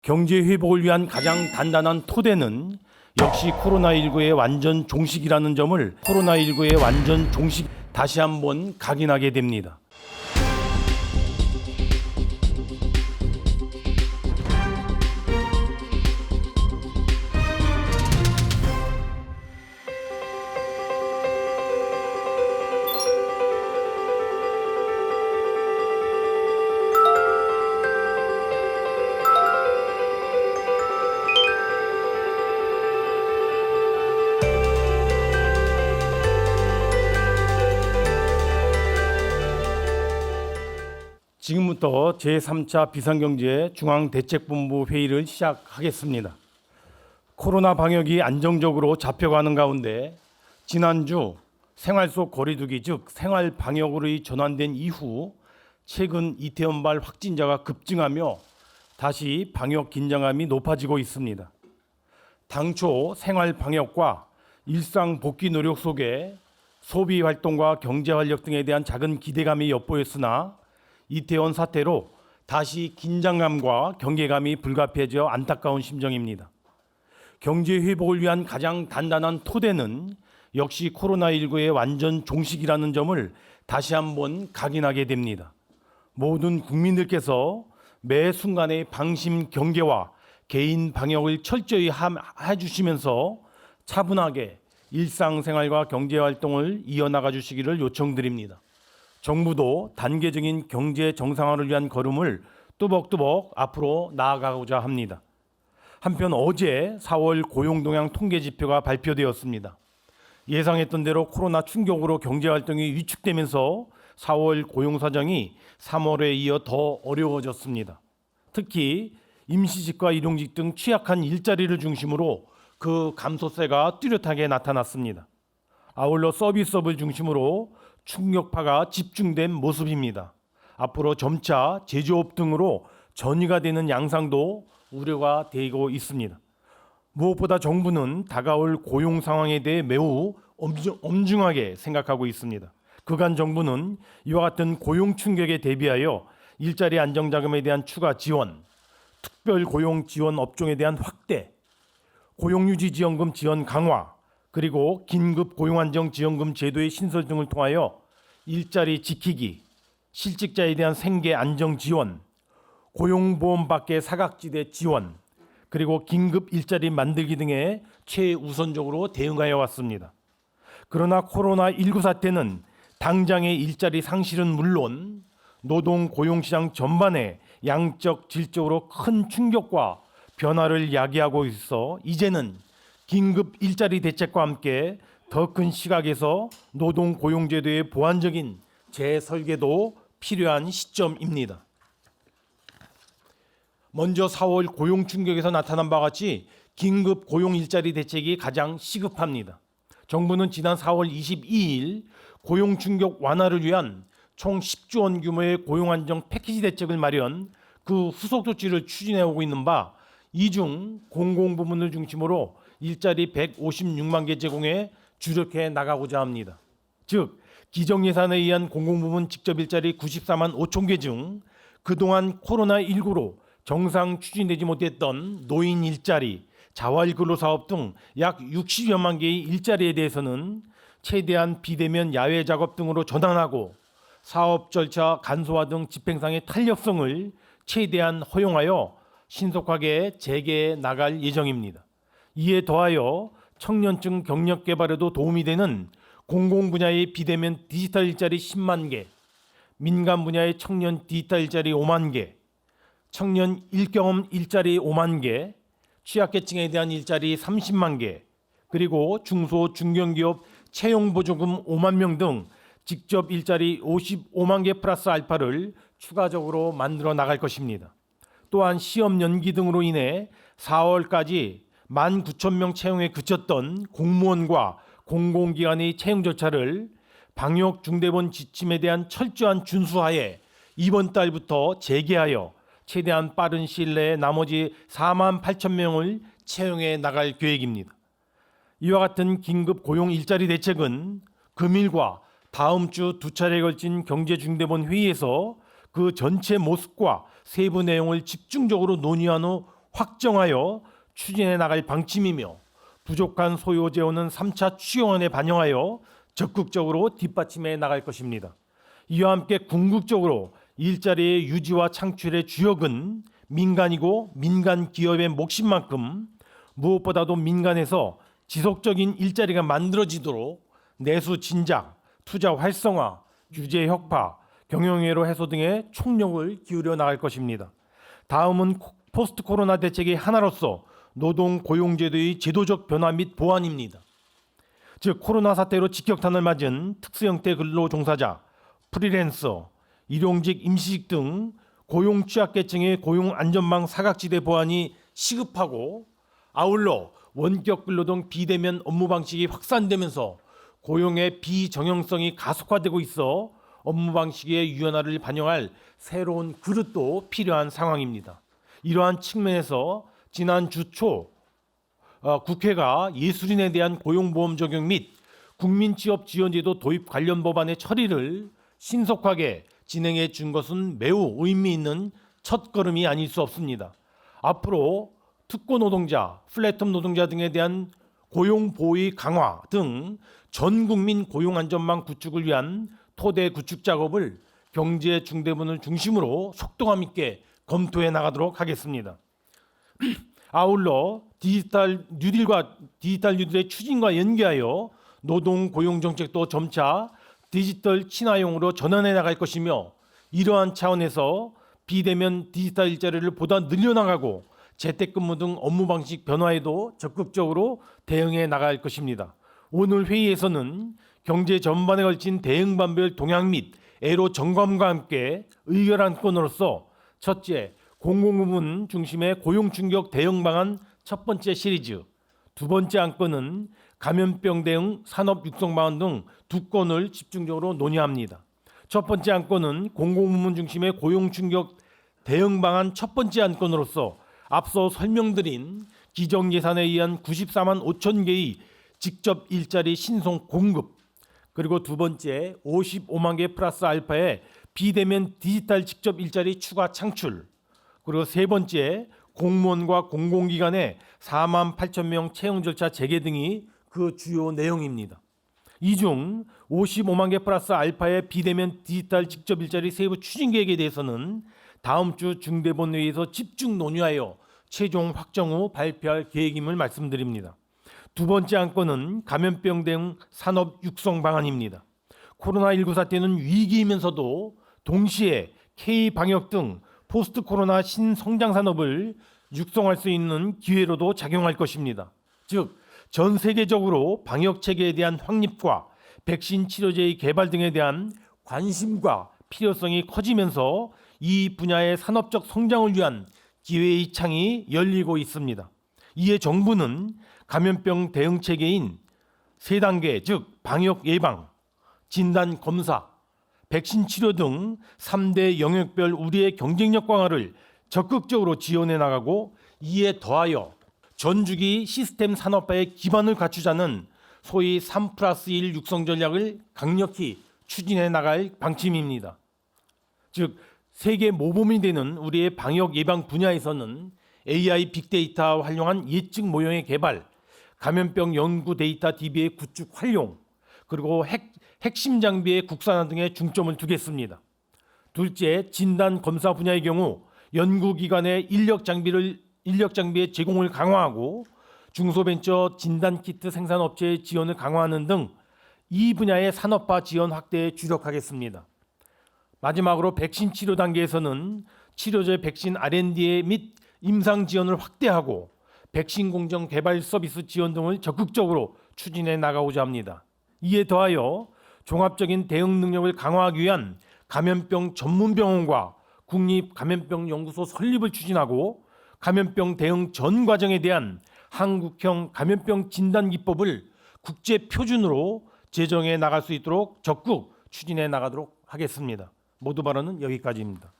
경제 회복을 위한 가장 단단한 토대는 역시 코로나19의 완전 종식이라는 점을 코로나19의 완전 종식 다시 한번 각인하게 됩니다. 지금부터 제3차 비상경제 중앙대책본부 회의를 시작하겠습니다. 코로나 방역이 안정적으로 잡혀가는 가운데 지난주 생활 속 거리두기 즉 생활 방역으로 전환된 이후 최근 이태원발 확진자가 급증하며 다시 방역 긴장감이 높아지고 있습니다. 당초 생활 방역과 일상 복귀 노력 속에 소비 활동과 경제 활력 등에 대한 작은 기대감이 엿보였으나 이태원 사태로 다시 긴장감과 경계감이 불가피해져 안타까운 심정입니다. 경제 회복을 위한 가장 단단한 토대는 역시 코로나19의 완전 종식이라는 점을 다시 한번 각인하게 됩니다. 모든 국민들께서 매 순간의 방심 경계와 개인 방역을 철저히 해주시면서 차분하게 일상생활과 경제활동을 이어나가 주시기를 요청드립니다. 정부도 단계적인 경제 정상화를 위한 걸음을 뚜벅뚜벅 앞으로 나아가고자 합니다. 한편 어제 4월 고용동향 통계지표가 발표되었습니다. 예상했던 대로 코로나 충격으로 경제활동이 위축되면서 4월 고용사정이 3월에 이어 더 어려워졌습니다. 특히 임시직과 일용직 등 취약한 일자리를 중심으로 그 감소세가 뚜렷하게 나타났습니다. 아울러 서비스업을 중심으로 충격파가 집중된 모습입니다. 앞으로 점차 제조업 등으로 전이가 되는 양상도 우려가 되고 있습니다. 무엇보다 정부는 다가올 고용 상황에 대해 매우 엄중하게 생각하고 있습니다. 그간 정부는 이와 같은 고용 충격에 대비하여 일자리 안정자금에 대한 추가 지원, 특별 고용 지원 업종에 대한 확대, 고용유지지원금 지원 강화, 그리고 긴급 고용안정지원금 제도의 신설 등을 통하여 일자리 지키기, 실직자에 대한 생계 안정 지원, 고용보험 밖의 사각지대 지원, 그리고 긴급 일자리 만들기 등에 최우선적으로 대응하여 왔습니다. 그러나 코로나19 사태는 당장의 일자리 상실은 물론 노동 고용시장 전반에 양적 질적으로 큰 충격과 변화를 야기하고 있어 이제는 긴급 일자리 대책과 함께 더 큰 시각에서 노동 고용제도의 보완적인 재설계도 필요한 시점입니다. 먼저 4월 고용 충격에서 나타난 바와 같이 긴급 고용 일자리 대책이 가장 시급합니다. 정부는 지난 4월 22일 고용 충격 완화를 위한 총 10조 원 규모의 고용 안정 패키지 대책을 마련, 그 후속 조치를 추진해 오고 있는 바, 이 중 공공부문을 중심으로 일자리 156만 개 제공에 주력해 나가고자 합니다. 즉 기정예산에 의한 공공부문 직접 일자리 94만 5천 개 중 그동안 코로나19로 정상 추진되지 못했던 노인 일자리, 자활근로사업 등 약 60여만 개의 일자리에 대해서는 최대한 비대면 야외 작업 등으로 전환하고 사업 절차 간소화 등 집행상의 탄력성을 최대한 허용하여 신속하게 재개해 나갈 예정입니다. 이에 더하여 청년층 경력 개발에도 도움이 되는 공공 분야의 비대면 디지털 일자리 10만 개, 민간 분야의 청년 디지털 일자리 5만 개, 청년 일경험 일자리 5만 개, 취약계층에 대한 일자리 30만 개, 그리고 중소 중견기업 채용보조금 5만 명 등 직접 일자리 55만 개 플러스 알파를 추가적으로 만들어 나갈 것입니다. 또한 시험 연기 등으로 인해 4월까지 19,000명 채용에 그쳤던 공무원과 공공기관의 채용 절차를 방역 중대본 지침에 대한 철저한 준수하에 이번 달부터 재개하여 최대한 빠른 시일 내에 나머지 4만 8천 명을 채용해 나갈 계획입니다. 이와 같은 긴급 고용 일자리 대책은 금일과 다음 주 두 차례에 걸친 경제중대본 회의에서 그 전체 모습과 세부 내용을 집중적으로 논의한 후 확정하여 추진해 나갈 방침이며 부족한 소요 재원은 3차 추경안에 반영하여 적극적으로 뒷받침해 나갈 것입니다. 이와 함께 궁극적으로 일자리의 유지와 창출의 주역은 민간이고 민간 기업의 몫인 만큼 무엇보다도 민간에서 지속적인 일자리가 만들어지도록 내수 진작, 투자 활성화, 규제 혁파, 경영회로 해소 등의 총력을 기울여 나갈 것입니다. 다음은 포스트 코로나 대책의 하나로서 노동 고용제도의 제도적 변화 및 보완입니다. 즉 코로나 사태로 직격탄을 맞은 특수형태 근로 종사자, 프리랜서, 일용직, 임시직 등 고용 취약계층의 고용 안전망 사각지대 보완이 시급하고 아울러 원격 근로등 비대면 업무 방식이 확산되면서 고용의 비정형성이 가속화되고 있어 업무 방식의 유연화를 반영할 새로운 그릇도 필요한 상황입니다. 이러한 측면에서 지난 주 초 국회가 예술인에 대한 고용보험 적용 및 국민취업지원제도 도입 관련 법안의 처리를 신속하게 진행해 준 것은 매우 의미 있는 첫걸음이 아닐 수 없습니다. 앞으로 특고 노동자, 플랫텀 노동자 등에 대한 고용 보호의 강화 등 전 국민 고용 안전망 구축을 위한 토대 구축 작업을 경제 중대본을 중심으로 속도감 있게 검토해 나가도록 하겠습니다. 아울러 디지털 뉴딜의 추진과 연계하여 노동 고용 정책도 점차 디지털 친화형으로 전환해 나갈 것이며 이러한 차원에서 비대면 디지털 일자리를 보다 늘려나가고 재택근무 등 업무 방식 변화에도 적극적으로 대응해 나갈 것입니다. 오늘 회의에서는 경제 전반에 걸친 대응 방별 동향 및 애로 점검과 함께 의결 안건으로서 첫째, 공공부문 중심의 고용 충격 대응 방안 첫 번째 시리즈, 두 번째 안건은 감염병 대응 산업 육성 방안 등 두 건을 집중적으로 논의합니다. 첫 번째 안건은 공공부문 중심의 고용 충격 대응 방안 첫 번째 안건으로서 앞서 설명드린 기정 예산에 의한 94만 5천 개의 직접 일자리 신송 공급, 그리고 두 번째 55만 개 플러스 알파의 비대면 디지털 직접 일자리 추가 창출, 그리고 세 번째 공무원과 공공기관의 4만 8천 명 채용 절차 재개 등이 그 주요 내용입니다. 이 중 55만 개 플러스 알파의 비대면 디지털 직접 일자리 세부 추진 계획에 대해서는 다음 주 중대본회의에서 집중 논의하여 최종 확정 후 발표할 계획임을 말씀드립니다. 두 번째 안건은 감염병 대응 산업 육성 방안입니다. 코로나19 사태는 위기이면서도 동시에 K-방역 등 포스트 코로나 신성장 산업을 육성할 수 있는 기회로도 작용할 것입니다. 즉, 전 세계적으로 방역 체계에 대한 확립과 백신 치료제의 개발 등에 대한 관심과 필요성이 커지면서 이 분야의 산업적 성장을 위한 기회의 창이 열리고 있습니다. 이에 정부는 감염병 대응 체계인 세 단계, 즉 방역 예방, 진단 검사, 백신 치료 등 3대 영역별 우리의 경쟁력 강화를 적극적으로 지원해 나가고 이에 더하여 전주기 시스템 산업화의 기반을 갖추자는 소위 3+1 육성 전략을 강력히 추진해 나갈 방침입니다. 즉 세계 모범이 되는 우리의 방역 예방 분야에서는 AI 빅데이터와 활용한 예측 모형의 개발, 감염병 연구 데이터 DB의 구축 활용, 그리고 핵심 장비의 국산화 등에 중점을 두겠습니다. 둘째, 진단 검사 분야의 경우 연구기관의 인력 장비의 제공을 강화하고 중소벤처 진단키트 생산업체의 지원을 강화하는 등 이 분야의 산업화 지원 확대에 주력하겠습니다. 마지막으로 백신 치료 단계에서는 치료제 백신 R&D 및 임상 지원을 확대하고 백신 공정 개발 서비스 지원 등을 적극적으로 추진해 나가고자 합니다. 이에 더하여 종합적인 대응 능력을 강화하기 위한 감염병 전문병원과 국립감염병연구소 설립을 추진하고 감염병 대응 전 과정에 대한 한국형 감염병 진단 기법을 국제 표준으로 제정해 나갈 수 있도록 적극 추진해 나가도록 하겠습니다. 모두 발언은 여기까지입니다.